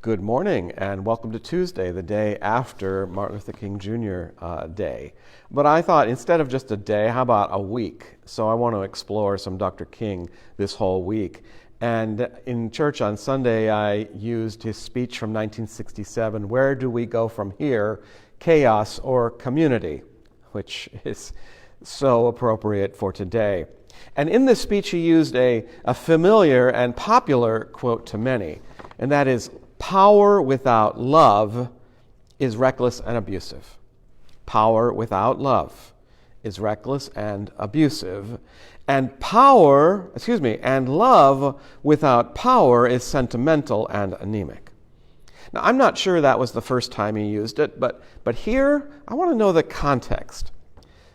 Good morning and welcome to Tuesday, the day after Martin Luther King Jr. Day. But I thought instead of just a day, how about a week? So I want to explore some Dr. King this whole week. And in church on Sunday, I used his speech from 1967, Where Do We Go From Here? Chaos or Community, which is so appropriate for today. And in this speech, he used a familiar and popular quote to many, and that is, power without love is reckless and abusive. Power without love is reckless and abusive. And love without power is sentimental and anemic. Now, I'm not sure that was the first time he used it, but here I want to know the context.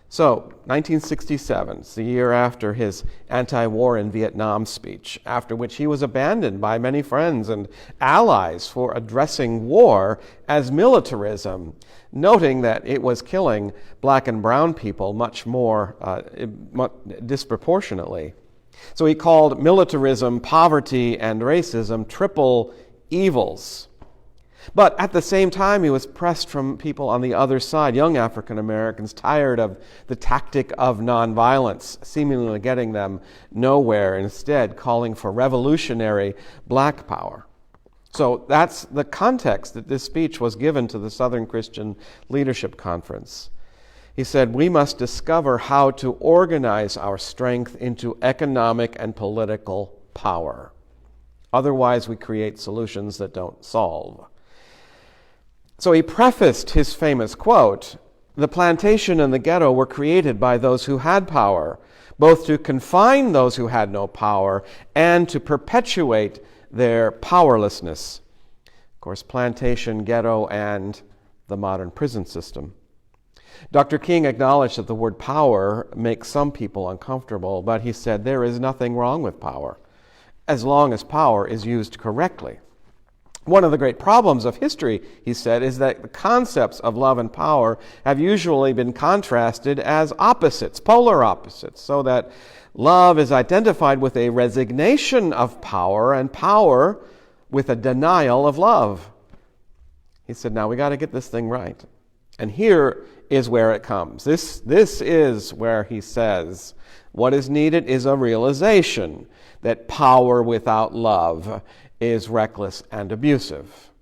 So, 1967, it's the year after his anti-war in Vietnam speech, after which he was abandoned by many friends and allies for addressing war as militarism, noting that it was killing black and brown people much more disproportionately. So he called militarism, poverty, and racism triple evils. But at the same time, he was pressed from people on the other side, young African Americans, tired of the tactic of nonviolence, seemingly getting them nowhere, instead calling for revolutionary black power. So that's the context that this speech was given to the Southern Christian Leadership Conference. He said, we must discover how to organize our strength into economic and political power. Otherwise, we create solutions that don't solve. So he prefaced his famous quote, the plantation and the ghetto were created by those who had power, both to confine those who had no power and to perpetuate their powerlessness. Of course, plantation, ghetto, and the modern prison system. Dr. King acknowledged that the word power makes some people uncomfortable, but he said there is nothing wrong with power, as long as power is used correctly. One of the great problems of history, he said, is that the concepts of love and power have usually been contrasted as opposites, polar opposites, so that love is identified with a resignation of power and power with a denial of love. He said, now we got to get this thing right. And here is where it comes. This is where he says, what is needed is a realization that power without love is reckless and abusive.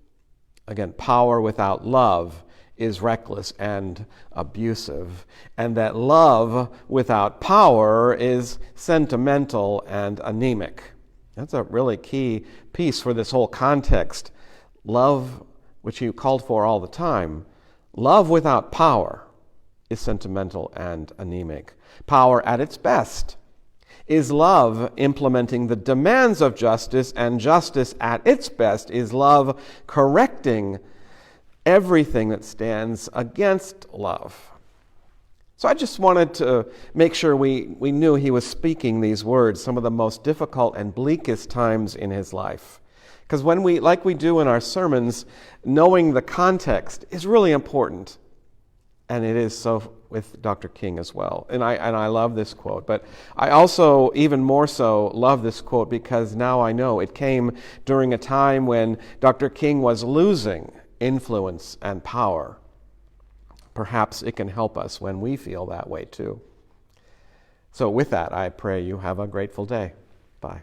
Again, power without love is reckless and abusive. And that love without power is sentimental and anemic. That's a really key piece for this whole context. Love, which he called for all the time, love without power is sentimental and anemic. Power at its best is love implementing the demands of justice, and justice at its best is love correcting everything that stands against love. So I just wanted to make sure we knew he was speaking these words, some of the most difficult and bleakest times in his life. Because when we, like we do in our sermons, knowing the context is really important. And it is so with Dr. King as well. And I love this quote. But I also, even more so, love this quote because now I know it came during a time when Dr. King was losing influence and power. Perhaps it can help us when we feel that way too. So with that, I pray you have a grateful day. Bye.